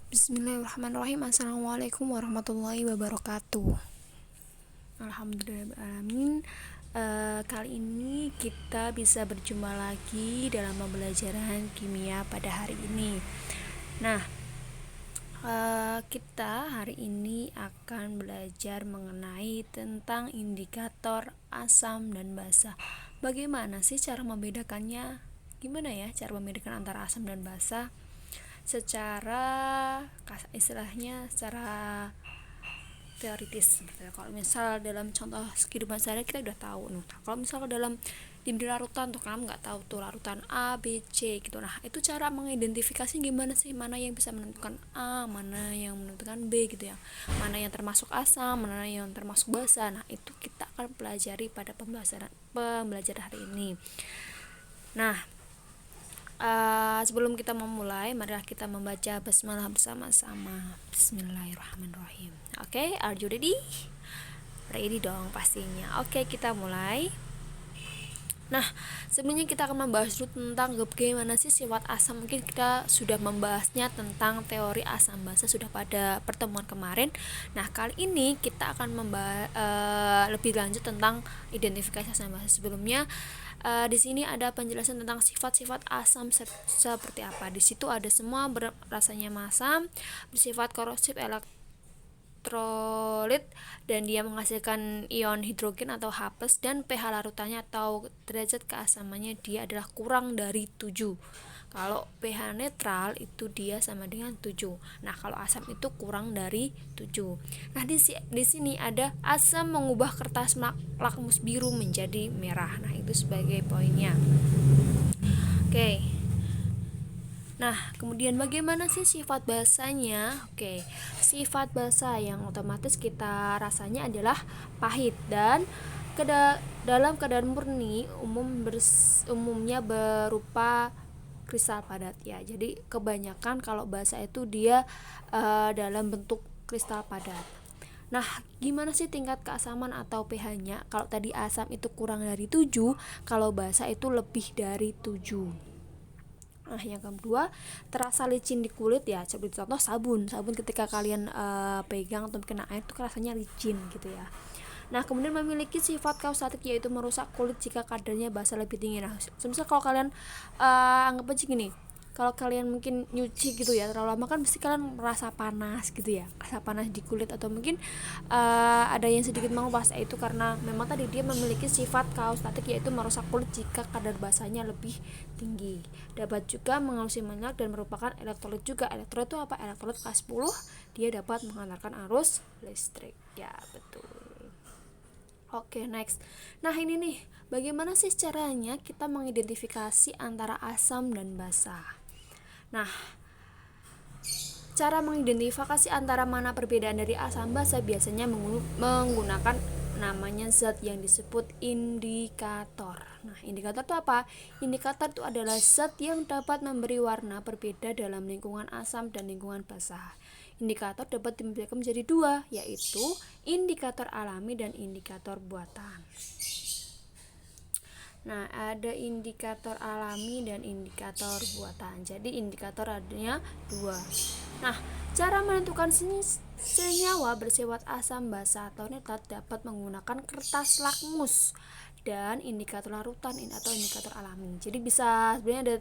Bismillahirrahmanirrahim. Assalamualaikum warahmatullahi wabarakatuh. Alhamdulillahirrahmanirrahim. Kali ini kita bisa berjumpa lagi dalam pembelajaran kimia pada hari ini. Nah, kita hari ini akan belajar mengenai tentang indikator asam dan basa. Bagaimana sih cara membedakannya? Gimana ya cara membedakan antara asam dan basa? Secara teoritis gitu ya. Kalau misal dalam contoh kehidupan sehari kita udah tahu. Nah, kalau misal dalam di larutan tuh kamu nggak tahu tuh larutan A, B, C gitu. Nah, itu cara mengidentifikasi gimana sih mana yang bisa menentukan A, mana yang menentukan B gitu ya. Mana yang termasuk asam, mana yang termasuk basa. Nah, itu kita akan pelajari pada pembelajaran hari ini. Nah, sebelum kita memulai, marilah kita membaca basmalah bersama-sama. Bismillahirrahmanirrahim. Oke, are you ready? Ready dong pastinya. Oke, kita mulai. Nah, sebelumnya kita akan membahas dulu tentang bagaimana sih sifat asam. Mungkin kita sudah membahasnya tentang teori asam basa sudah pada pertemuan kemarin. Nah, kali ini kita akan membahas lebih lanjut tentang identifikasi asam basa. Sebelumnya di sini ada penjelasan tentang sifat-sifat asam seperti apa. Di situ ada semua rasanya masam, bersifat korosif, elektrolit, dan dia menghasilkan ion hidrogen atau H+, dan pH larutannya atau derajat keasamannya dia adalah kurang dari 7. Kalau pH netral itu dia sama dengan 7. Nah, kalau asam itu kurang dari 7. Nah, di sini ada asam mengubah kertas lakmus biru menjadi merah. Nah, itu sebagai poinnya. Oke. Nah, kemudian bagaimana sih sifat basanya? Oke, sifat basa yang otomatis kita rasanya adalah pahit dan dalam keadaan murni umumnya berupa kristal padat ya. Jadi kebanyakan kalau basa itu dia dalam bentuk kristal padat. Nah, gimana sih tingkat keasaman atau pH-nya? Kalau tadi asam itu kurang dari 7, kalau basa itu lebih dari 7. Nah, yang kedua, terasa licin di kulit ya, seperti contoh sabun ketika kalian pegang atau kena air itu rasanya licin gitu ya. Nah, kemudian memiliki sifat kausatif yaitu merusak kulit jika kadarnya basa lebih tinggi. Nah, misal kalau kalian anggap aja gini, kalau kalian mungkin nyuci gitu ya terlalu lama kan pasti kalian merasa panas gitu ya, rasa panas di kulit, atau mungkin ada yang sedikit mengupas, itu karena memang tadi dia memiliki sifat kaustatik yaitu merusak kulit jika kadar basanya lebih tinggi. Dapat juga mengalusi minyak dan merupakan elektrolit juga. Elektrolit itu apa? Elektrolit K10, dia dapat menghantarkan arus listrik ya, betul. Oke, next. Nah, ini nih, bagaimana sih caranya kita mengidentifikasi antara asam dan basa? Nah, cara mengidentifikasi antara mana perbedaan dari asam basa biasanya menggunakan namanya zat yang disebut indikator. Nah, indikator itu apa? Indikator itu adalah zat yang dapat memberi warna berbeda dalam lingkungan asam dan lingkungan basa. Indikator dapat dibedakan menjadi dua, yaitu indikator alami dan indikator buatan. Nah, ada indikator alami dan indikator buatan. Jadi indikator adanya dua. Nah, cara menentukan senyawa bersifat asam, basa, atau netral dapat menggunakan kertas lakmus dan indikator larutan atau indikator alami. Jadi bisa sebenarnya ada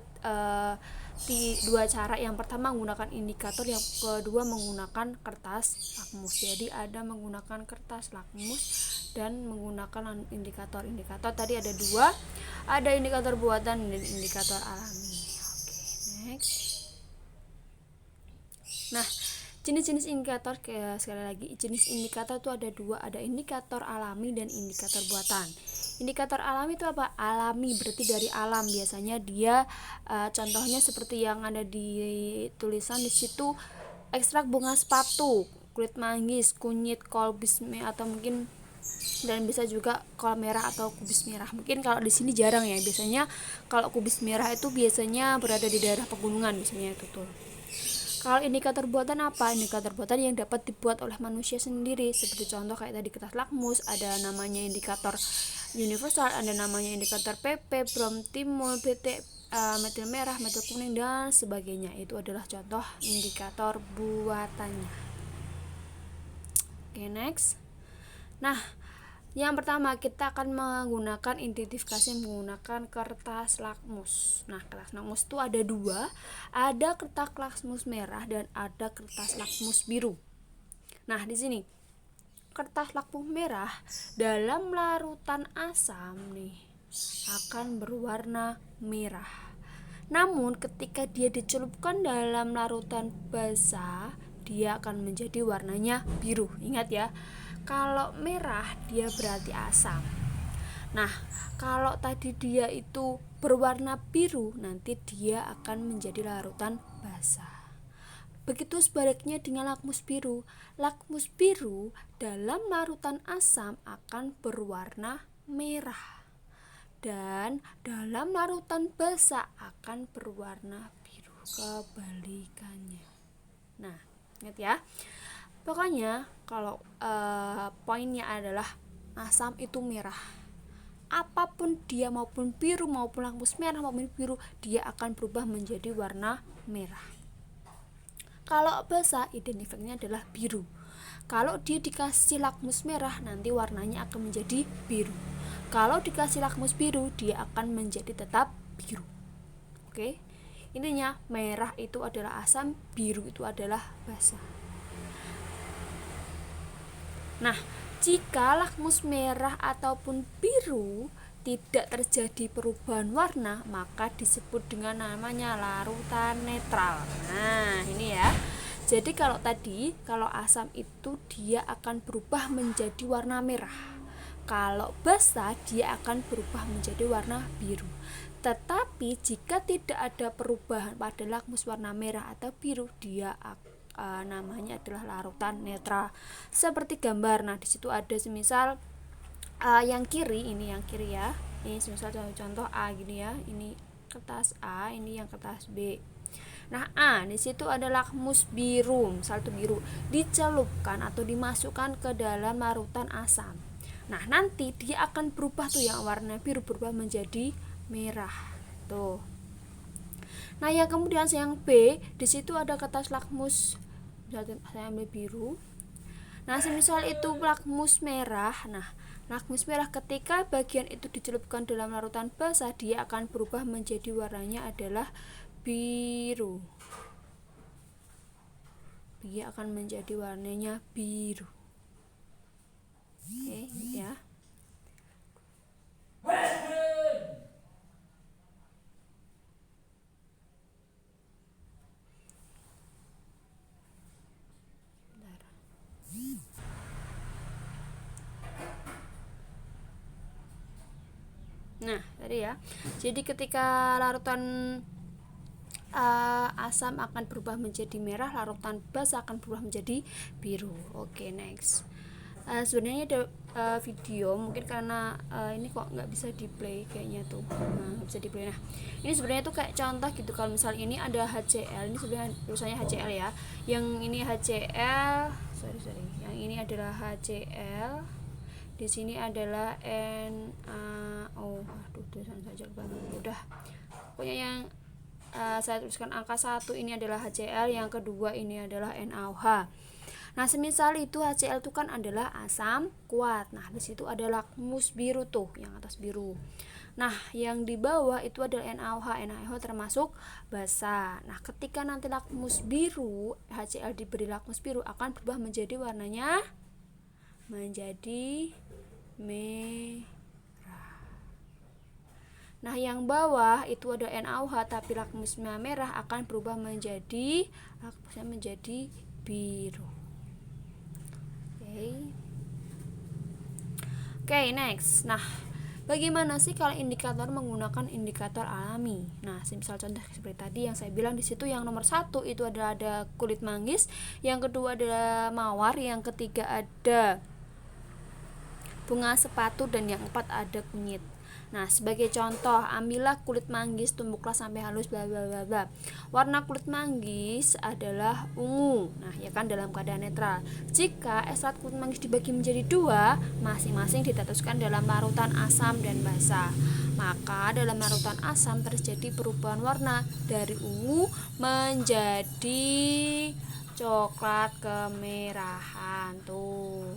di dua cara. Yang pertama menggunakan indikator, yang kedua menggunakan kertas lakmus. Jadi ada menggunakan kertas lakmus dan menggunakan indikator tadi ada dua, ada indikator buatan dan indikator alami. Oke, next. Nah, jenis-jenis indikator, sekali lagi jenis indikator itu ada dua, ada indikator alami dan indikator buatan. Indikator alami itu apa? Alami berarti dari alam, biasanya dia contohnya seperti yang ada di tulisan di situ, ekstrak bunga sepatu, kulit manggis, kunyit, kol bisme, atau mungkin dan bisa juga kol merah atau kubis merah. Mungkin kalau di sini jarang ya, biasanya kalau kubis merah itu biasanya berada di daerah pegunungan biasanya itu tuh. Kalau indikator buatan apa? Indikator buatan yang dapat dibuat oleh manusia sendiri, seperti contoh kayak tadi kertas lakmus, ada namanya indikator universal, ada namanya indikator PP, brom, timul, BT, metil merah, metil kuning, dan sebagainya. Itu adalah contoh indikator buatannya. Oke, next. Nah, yang pertama kita akan menggunakan identifikasi menggunakan kertas lakmus. Nah, kertas lakmus itu ada dua, ada kertas lakmus merah dan ada kertas lakmus biru. Nah, di sini kertas lakmus merah dalam larutan asam nih akan berwarna merah. Namun ketika dia dicelupkan dalam larutan basa, dia akan menjadi warnanya biru. Ingat ya, kalau merah dia berarti asam. Nah, kalau tadi dia itu berwarna biru, nanti dia akan menjadi larutan basa. Begitu sebaliknya dengan lakmus biru. Lakmus biru dalam larutan asam akan berwarna merah, dan dalam larutan basa akan berwarna biru, kebalikannya. Nah, ingat ya. Pokoknya kalau poinnya adalah asam itu merah. Apapun dia, maupun biru maupun lakmus merah maupun biru, dia akan berubah menjadi warna merah. Kalau basa identifiknya adalah biru. Kalau dia dikasih lakmus merah, nanti warnanya akan menjadi biru. Kalau dikasih lakmus biru, dia akan menjadi tetap biru. Oke. Intinya merah itu adalah asam, biru itu adalah basa. Nah, jika lakmus merah ataupun biru tidak terjadi perubahan warna, maka disebut dengan namanya larutan netral. Nah, ini ya. Jadi kalau asam itu dia akan berubah menjadi warna merah. Kalau basa dia akan berubah menjadi warna biru. Tetapi jika tidak ada perubahan pada lakmus warna merah atau biru, dia namanya adalah larutan netral. Seperti gambar. Nah, di situ ada semisal yang kiri, ini yang kiri ya. Ini misal contoh A gini ya. Ini kertas A, ini yang kertas B. Nah, A di situ ada lakmus biru, misal itu biru, dicelupkan atau dimasukkan ke dalam larutan asam. Nah, nanti dia akan berubah tuh, yang warna biru berubah menjadi merah. Tuh. Nah, yang kemudian yang B, di situ ada kertas lakmus, saya ambil biru. Nah, semisal itu lakmus merah. Nah, lakmus merah ketika bagian itu dicelupkan dalam larutan basa, dia akan berubah menjadi warnanya adalah biru. Dia akan menjadi warnanya biru. Oke, ya. Nah, tadi ya. Jadi ketika larutan asam akan berubah menjadi merah, larutan basa akan berubah menjadi biru. Oke, next. Sebenarnya ada video, mungkin karena ini kok nggak bisa di play kayaknya tuh. Nah, nggak bisa di play. Nah, ini sebenarnya tuh kayak contoh gitu. Kalau misal ini ada HCl, ini sebenarnya tulisannya HCl ya. Yang ini HCl, sorry. Yang ini adalah HCl. Di sini adalah NaO. Aduh, tulisan saja banget. Udah. Pokoknya yang saya tuliskan angka 1 ini adalah HCl, yang kedua ini adalah NaOH. Nah, semisal itu HCl itu kan adalah asam kuat. Nah, di situ ada lakmus biru tuh, yang atas biru. Nah, yang di bawah itu adalah NaOH. NaOH termasuk basa. Nah, ketika nanti lakmus biru, HCl diberi lakmus biru, akan berubah menjadi warnanya menjadi merah. Nah, yang bawah itu ada NaOH tapi lakmusnya merah, akan berubah menjadi biru. Oke, next. Nah, bagaimana sih kalau indikator menggunakan indikator alami? Nah, misal contoh seperti tadi yang saya bilang, di situ yang nomor 1 itu adalah ada kulit manggis, yang kedua adalah mawar, yang ketiga ada bunga sepatu, dan yang 4 ada kunyit. Nah, sebagai contoh, ambillah kulit manggis, tumbuklah sampai halus bla bla bla bla. Warna kulit manggis adalah ungu. Nah, ya kan, dalam keadaan netral. Jika ekstrak kulit manggis dibagi menjadi dua, masing-masing ditetes,kan dalam larutan asam dan basa. Maka dalam larutan asam terjadi perubahan warna dari ungu menjadi coklat kemerahan tuh.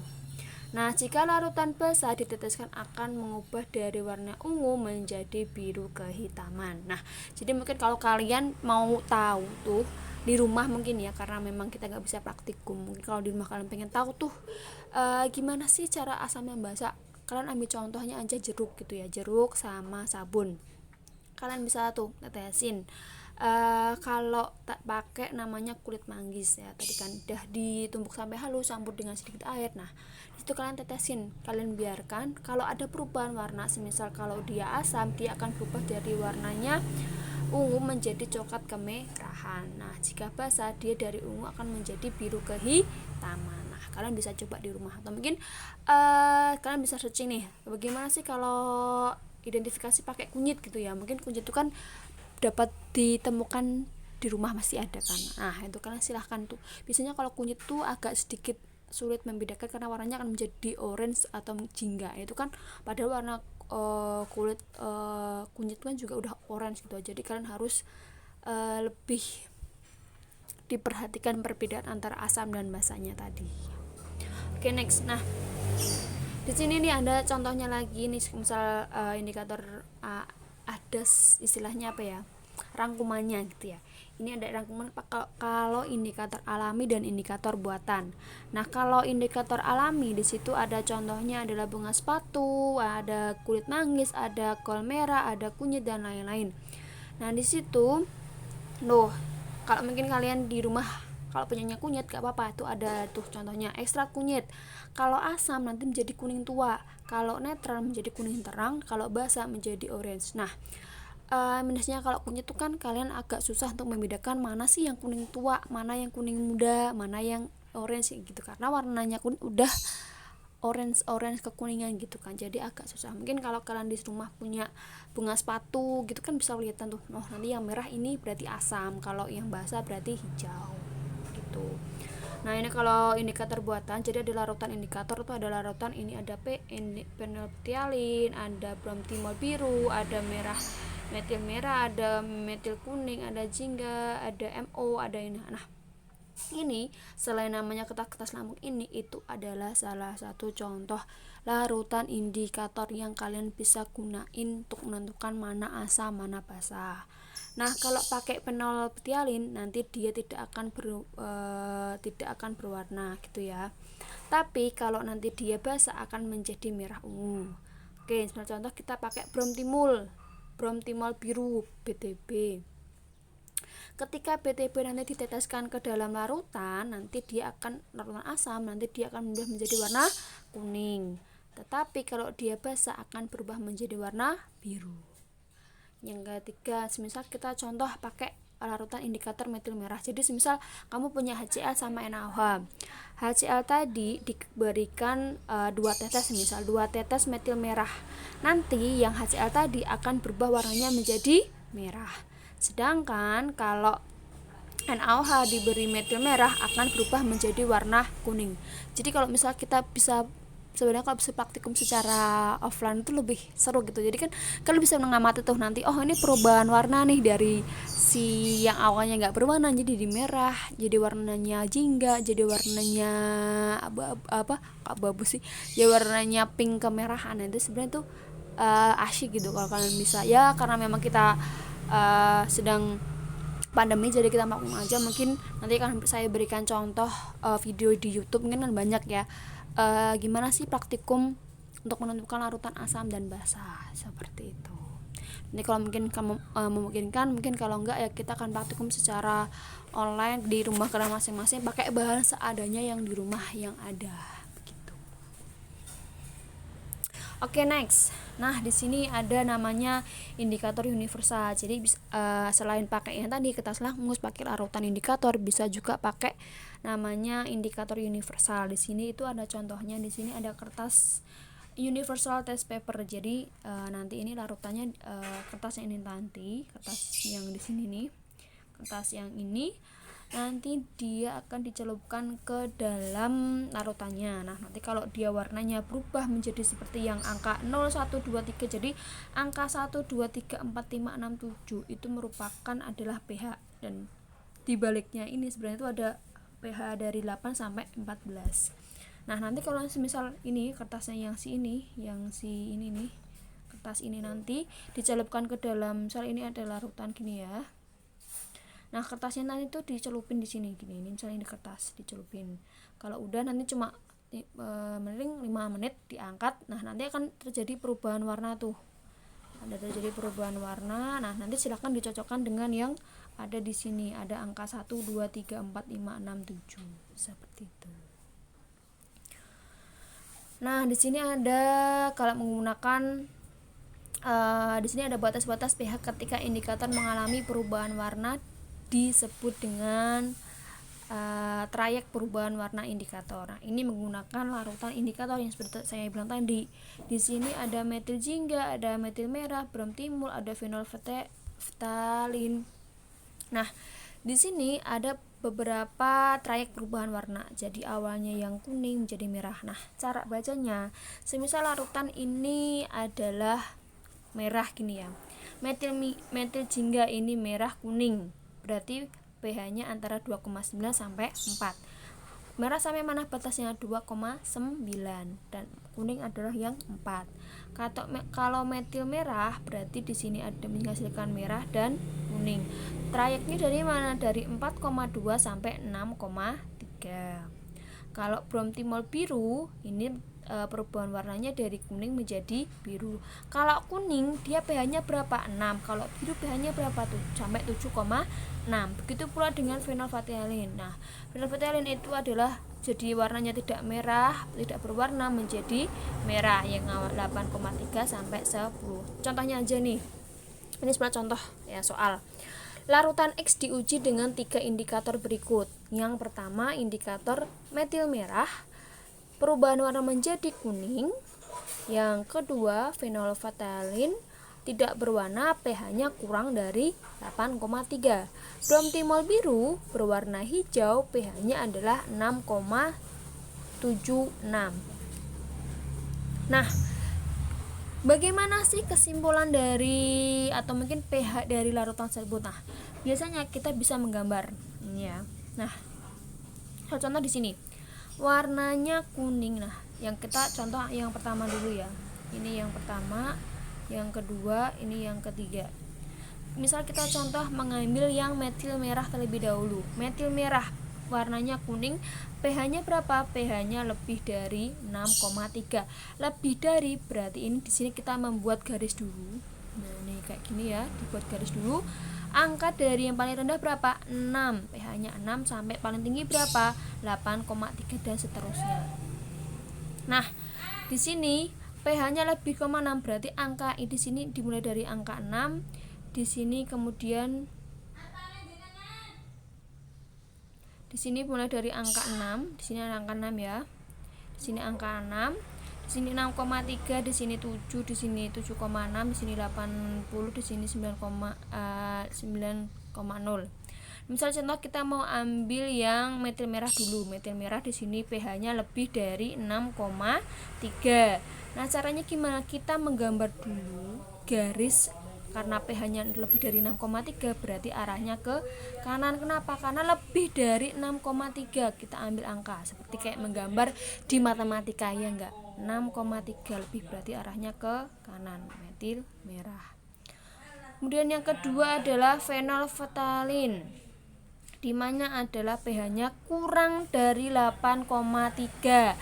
Nah, jika larutan basa diteteskan akan mengubah dari warna ungu menjadi biru kehitaman. Nah, jadi mungkin kalau kalian mau tahu tuh di rumah mungkin ya, karena memang kita nggak bisa praktikum. Mungkin kalau di rumah kalian pengen tahu tuh gimana sih cara asam yang basa, kalian ambil contohnya aja jeruk gitu ya, jeruk sama sabun. Kalian bisa tuh tetesin. Kalau tak pakai namanya kulit manggis ya, tadi kan udah ditumbuk sampai halus, campur dengan sedikit air. Nah, itu kalian tetesin, kalian biarkan. Kalau ada perubahan warna, semisal kalau dia asam, dia akan berubah dari warnanya ungu menjadi coklat kemerahan. Nah, jika basah, dia dari ungu akan menjadi biru kehitaman. Nah, kalian bisa coba di rumah, atau mungkin kalian bisa searching nih, bagaimana sih kalau identifikasi pakai kunyit gitu ya. Mungkin kunyit itu kan dapat ditemukan di rumah, masih ada kan. Nah, itu kalian silahkan tuh. Biasanya kalau kunyit tuh agak sedikit sulit membedakan karena warnanya akan menjadi orange atau jingga. Itu kan padahal warna kulit kunyit kan juga udah orange gitu. Jadi kalian harus lebih diperhatikan perbedaan antara asam dan basanya tadi. Oke, next. Nah, di sini nih ada contohnya lagi nih, misal indikator ada istilahnya apa ya, rangkumannya gitu ya. Ini ada rangkuman kalau indikator alami dan indikator buatan. Nah, kalau indikator alami di situ ada contohnya adalah bunga sepatu, ada kulit manggis, ada kol merah, ada kunyit dan lain-lain. Nah, di situ kalau mungkin kalian di rumah kalau punyanya kunyit gak apa-apa, itu ada tuh contohnya ekstrak kunyit. Kalau asam nanti menjadi kuning tua, kalau netral menjadi kuning terang, kalau basa menjadi orange. Nah, minusnya kalau kunyit itu kan kalian agak susah untuk membedakan mana sih yang kuning tua, mana yang kuning muda, mana yang orange gitu, karena warnanya kuning udah orange kekuningan gitu kan, jadi agak susah. Mungkin kalau kalian di rumah punya bunga sepatu gitu kan bisa kelihatan tuh, oh nanti yang merah ini berarti asam, kalau yang basah berarti hijau gitu. Nah, ini kalau indikator buatan, jadi ada larutan indikator itu ada larutan ini, ada phenolphthalein, ada bromtimol biru, ada metil merah, ada metil kuning, ada jingga, ada MO, ada ini. Nah, ini selain namanya kertas lambung ini, itu adalah salah satu contoh larutan indikator yang kalian bisa gunain untuk menentukan mana asam mana basa. Nah, kalau pakai phenolphthalein nanti dia tidak akan berwarna gitu ya. Tapi kalau nanti dia basa akan menjadi merah ungu. Oke, sebagai contoh kita pakai bromtimol biru BTB. Ketika BTB nanti diteteskan ke dalam larutan, nanti dia akan larutan asam, nanti dia akan berubah menjadi warna kuning. Tetapi kalau dia basah akan berubah menjadi warna biru. Yang ketiga, semisal kita contoh pakai larutan indikator metil merah. Jadi semisal kamu punya HCl sama NaOH. HCl tadi diberikan 2 tetes, misal 2 tetes metil merah. Nanti yang HCl tadi akan berubah warnanya menjadi merah. Sedangkan kalau NaOH diberi metil merah akan berubah menjadi warna kuning. Jadi kalau misal kita bisa, sebenarnya kalau bisa praktikum secara offline itu lebih seru gitu. Jadi kan kalian bisa mengamati tuh nanti, oh ini perubahan warna nih dari si yang awalnya nggak berwarna jadi di merah, jadi warnanya jingga, jadi warnanya abu-abu sih, jadi warnanya pink kemerahan. Itu sebenarnya tuh asyik gitu kalau kalian bisa ya, karena memang kita sedang pandemi jadi kita maklum aja. Mungkin nanti akan saya berikan contoh video di YouTube, mungkin kan banyak ya, gimana sih praktikum untuk menentukan larutan asam dan basa seperti itu. Ini kalau mungkin kamu memungkinkan, mungkin kalau enggak ya kita akan praktikum secara online di rumah kalian masing-masing pakai bahan seadanya yang di rumah yang ada begitu. Oke, next. Nah, di sini ada namanya indikator universal. Jadi selain pakai yang tadi kertas langus, pakai larutan indikator, bisa juga pakai namanya indikator universal. Di sini itu ada contohnya, di sini ada kertas universal test paper. Jadi nanti ini larutannya kertas yang ini, nanti kertas yang di sini nih, kertas yang ini nanti dia akan dicelupkan ke dalam larutannya. Nah, nanti kalau dia warnanya berubah menjadi seperti yang angka 0, 1, 2, 3, jadi angka 1, 2, 3, 4, 5, 6, 7 itu merupakan adalah pH, dan dibaliknya ini sebenarnya itu ada pH dari 8 sampai 14. Nah, nanti kalau misal ini kertasnya yang si ini nih, kertas ini nanti dicelupkan ke dalam, misal ini ada larutan gini ya. Nah, kertasnya nanti tuh dicelupin di sini gini. Ini misalnya ini kertas dicelupin. Kalau udah nanti cuma mending 5 menit diangkat. Nah, nanti akan terjadi perubahan warna tuh. Ada terjadi perubahan warna. Nah, nanti silakan dicocokkan dengan yang ada di sini. Ada angka 1, 2, 3, 4, 5, 6, 7. Seperti itu. Nah, di sini ada kalau menggunakan di sini ada batas-batas pH ketika indikator mengalami perubahan warna, disebut dengan trayek perubahan warna indikator. Nah, ini menggunakan larutan indikator yang seperti saya bilang tadi. Di sini ada metil jingga, ada metil merah, bromtimol, ada fenol ftalin. Nah, di sini ada beberapa trayek perubahan warna. Jadi awalnya yang kuning menjadi merah. Nah, cara bacanya, semisal larutan ini adalah merah gini ya. Metil jingga ini merah kuning. Berarti pH-nya antara 2,9 sampai 4. Merah sampai mana batasnya? 2,9, dan kuning adalah yang 4. Kalau metil merah berarti di sini ada menghasilkan merah dan kuning. Trayeknya dari mana? Dari 4,2 sampai 6,3. Kalau bromtimol biru ini perubahan warnanya dari kuning menjadi biru. Kalau kuning dia pH-nya berapa? 6. Kalau biru pH-nya berapa tuh? Sampai 7,6. Begitu pula dengan fenolftalin. Nah, fenolftalin itu adalah jadi warnanya tidak merah, tidak berwarna menjadi merah yang 8,3 sampai 10. Contohnya aja nih. Ini sebenarnya contoh ya soal. Larutan X diuji dengan 3 indikator berikut. Yang pertama indikator metil merah, perubahan warna menjadi kuning. Yang kedua fenolftalin tidak berwarna, pH-nya kurang dari 8,3. Bromtimol biru berwarna hijau, pH-nya adalah 6,76. Nah, bagaimana sih kesimpulan dari atau mungkin pH dari larutan tersebut? Nah, biasanya kita bisa menggambar ini ya. Nah, contoh di sini warnanya kuning. Nah, yang kita contoh yang pertama dulu ya. Ini yang pertama, yang kedua, ini yang ketiga. Misal kita contoh mengambil yang metil merah terlebih dahulu. Metil merah warnanya kuning, pH-nya berapa? pH-nya lebih dari 6,3. Lebih dari berarti ini di sini kita membuat garis dulu. Nah, ini kayak gini ya, dibuat garis dulu. Angka dari yang paling rendah berapa? 6. pH-nya 6 sampai paling tinggi berapa? 8,3 dan seterusnya. Nah, di sini pH-nya lebih ke 6, berarti angka di sini dimulai dari angka 6. Di sini kemudian di sini mulai dari angka 6, di sini ada angka 6 ya. Di sini angka 6, di sini 6,3, di sini 7, di sini 7,6, di sini 80, di sini 9,0. Misal contoh kita mau ambil yang metil merah dulu. Metil merah di sini pH-nya lebih dari 6,3. Nah, caranya gimana? Kita menggambar dulu garis. Karena pH-nya lebih dari 6,3 berarti arahnya ke kanan. Kenapa? Karena lebih dari 6,3. Kita ambil angka seperti kayak menggambar di matematika ya enggak? 6,3 lebih berarti arahnya ke kanan, metil merah. Kemudian yang kedua adalah fenolftalin, di mana adalah pH-nya kurang dari 8,3.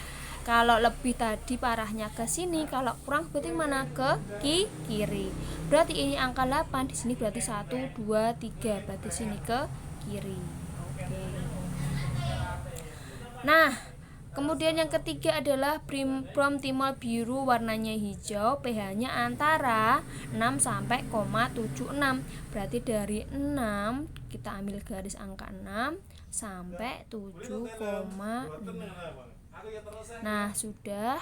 Kalau lebih tadi arahnya ke sini, kalau kurang berarti mana? Ke kiri. Berarti ini angka 8, di sini berarti 1, 2, 3, berarti sini ke kiri. Oke. Nah, kemudian yang ketiga adalah bromtimol biru warnanya hijau, pH-nya antara 6 sampai 0,76. Berarti dari 6 kita ambil garis angka 6 sampai 7,6. Nah, sudah.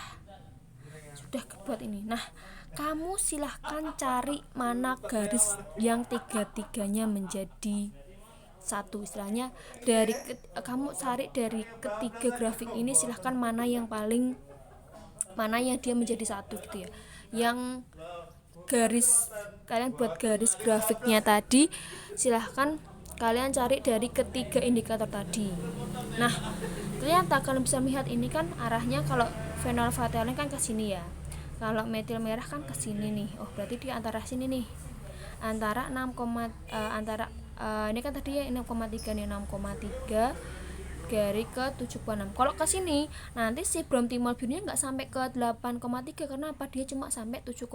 sudah buat ini. Nah, kamu silahkan cari mana garis yang tiga-tiganya menjadi satu, istilahnya kamu cari dari ketiga grafik ini, silahkan mana yang dia menjadi satu gitu ya. Yang garis, kalian buat garis grafiknya tadi, silahkan kalian cari dari ketiga indikator tadi. Nah, ternyata kalian bisa melihat ini kan arahnya, kalau fenolfthalein kan ke sini ya, kalau metil merah kan ke sini nih. Oh, berarti di antara sini nih, antara 6, ini kan tadi ya 6,3 nih, 6,3 garis ke 7,6. Kalau ke sini nanti si bromtimol birunya nggak sampai ke 8,3, karena apa? Dia cuma sampai 7,6.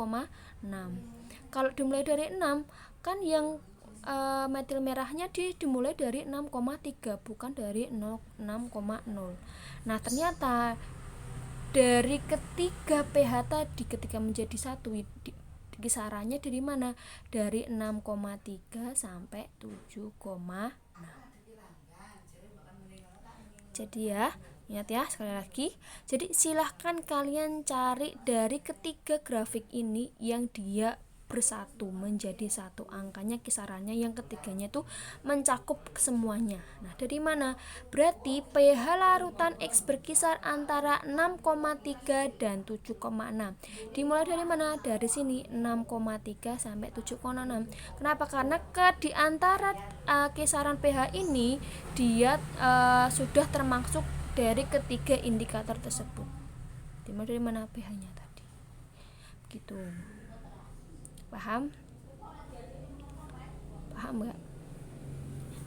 Kalau dimulai dari 6 kan yang metil merahnya dimulai dari 6,3, bukan dari 6,0. Nah, ternyata dari ketiga pH tadi ketika menjadi satu, kisarannya dari mana? Dari 6,3 sampai 7,6. Jadi ya, ingat ya sekali lagi. Jadi silahkan kalian cari dari ketiga grafik ini yang dia bersatu menjadi satu, angkanya kisarannya yang ketiganya itu mencakup semuanya. Nah, dari mana? Berarti pH larutan X berkisar antara 6,3 dan 7,6. Dimulai dari mana? Dari sini 6,3 sampai 7,6. Kenapa? Karena di antara kisaran pH ini dia sudah termasuk dari ketiga indikator tersebut. Dimulai dari mana pH-nya tadi? Gitu. Paham nggak?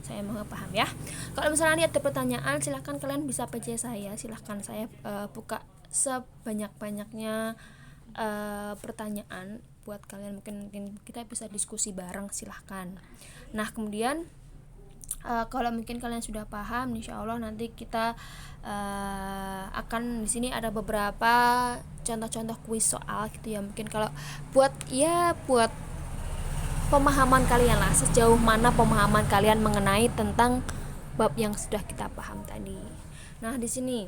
Saya mau paham ya. Kalau misalnya ada pertanyaan, silahkan kalian bisa PC saya. Silahkan saya buka sebanyak-banyaknya pertanyaan buat kalian. Mungkin kita bisa diskusi bareng, silahkan. Nah, kemudian kalau mungkin kalian sudah paham, insya Allah nanti kita akan di sini ada beberapa contoh-contoh kuis soal gitu ya. Mungkin kalau buat pemahaman kalian lah, sejauh mana pemahaman kalian mengenai tentang bab yang sudah kita paham tadi. Nah, di sini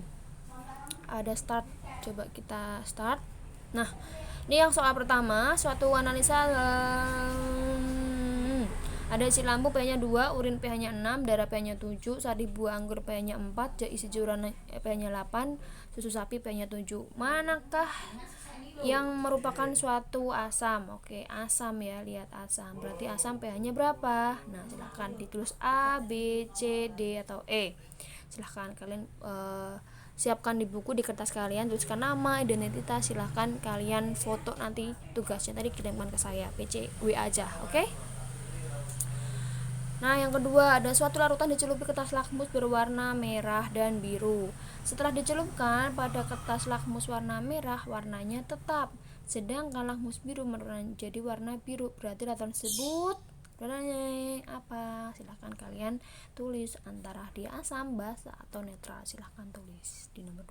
ada start, coba kita start. Nah, ini yang soal pertama, suatu analisa ada isi lampu pH-nya 2, urin pH-nya 6, darah pH-nya 7, sari buah anggur pH-nya 4, isi juran pH-nya 8, susu sapi pH-nya 7. Manakah yang merupakan suatu asam? Oke, asam ya, lihat asam. Berarti asam pH-nya berapa? Nah, silahkan ditulis A, B, C, D, atau E. Silahkan kalian siapkan di buku, di kertas kalian, tuliskan nama, identitas, silahkan kalian foto nanti tugasnya tadi kirimkan ke saya, PC WA aja, oke? Nah, yang kedua, ada suatu larutan dicelupi kertas lakmus berwarna merah dan biru. Setelah dicelupkan pada kertas lakmus warna merah, warnanya tetap, sedangkan lakmus biru menjadi warna biru. Berarti larutan tersebut warnanya apa? Silahkan kalian tulis antara dia asam, basa, atau netral. Silahkan tulis di nomor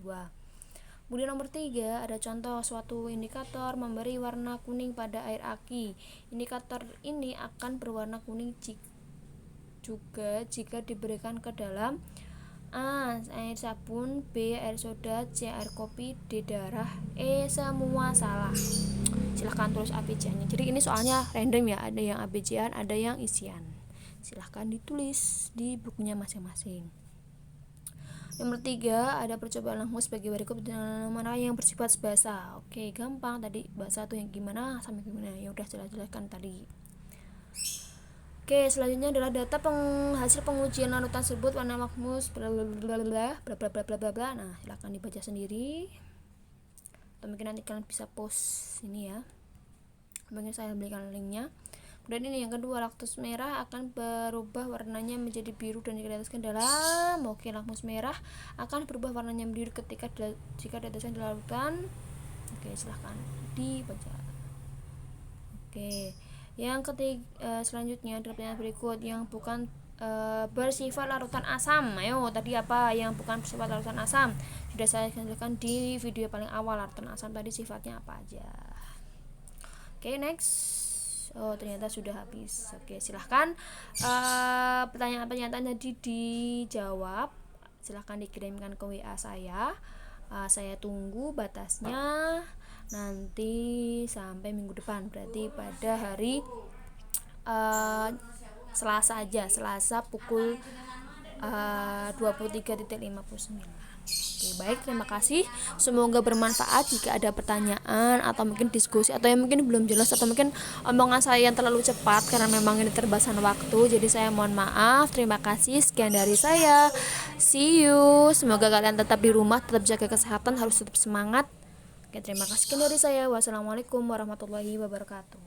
2. Kemudian nomor 3, ada contoh suatu indikator memberi warna kuning pada air aki. Indikator ini akan berwarna kuning juga jika diberikan ke dalam A. air sabun, B. air soda, C. air kopi, D. darah, E. semua salah. Silahkan tulis ABCD-nya. Jadi ini soalnya random ya, ada yang ABCD-an, ada yang isian. Silahkan ditulis di bukunya masing-masing. Nomor 3, ada percobaan lakmus bagi berikut mana yang bersifat basah. Oke, gampang tadi, basah tuh yang gimana sampai gimana, ya udah jelas-jelaskan tadi. Oke, selanjutnya adalah data hasil pengujian larutan tersebut, warna lakmus bla bla bla bla bla bla bla bla bla. Nah, silakan dibaca sendiri. Atau mungkin nanti kalian bisa post ini ya. Mungkin saya berikan linknya. Kemudian ini yang kedua, laktus merah akan berubah warnanya menjadi biru dan ditetaskan dalam. Oke, lakmus merah akan berubah warnanya biru jika ditetaskan di larutan. Oke, silahkan dibaca. Oke. Yang ketiga, selanjutnya adalah pertanyaan berikut yang bukan bersifat larutan asam. Ayo, tadi apa yang bukan bersifat larutan asam? Sudah saya jelaskan di video paling awal, larutan asam tadi sifatnya apa aja. Oke, next. Oh, ternyata sudah habis. Oke, silahkan pertanyaan-pertanyaan tadi dijawab. Silahkan dikirimkan ke WA saya. Saya tunggu batasnya nanti sampai minggu depan, berarti pada hari Selasa aja, Selasa pukul 23.59. Oke, baik, terima kasih. Semoga bermanfaat. Jika ada pertanyaan atau mungkin diskusi atau yang mungkin belum jelas atau mungkin omongan saya yang terlalu cepat karena memang ini terbasan waktu, jadi saya mohon maaf. Terima kasih. Sekian dari saya. See you. Semoga kalian tetap di rumah, tetap jaga kesehatan, harus tetap semangat. Oke, terima kasih. Sekian dari saya. Wassalamualaikum warahmatullahi wabarakatuh.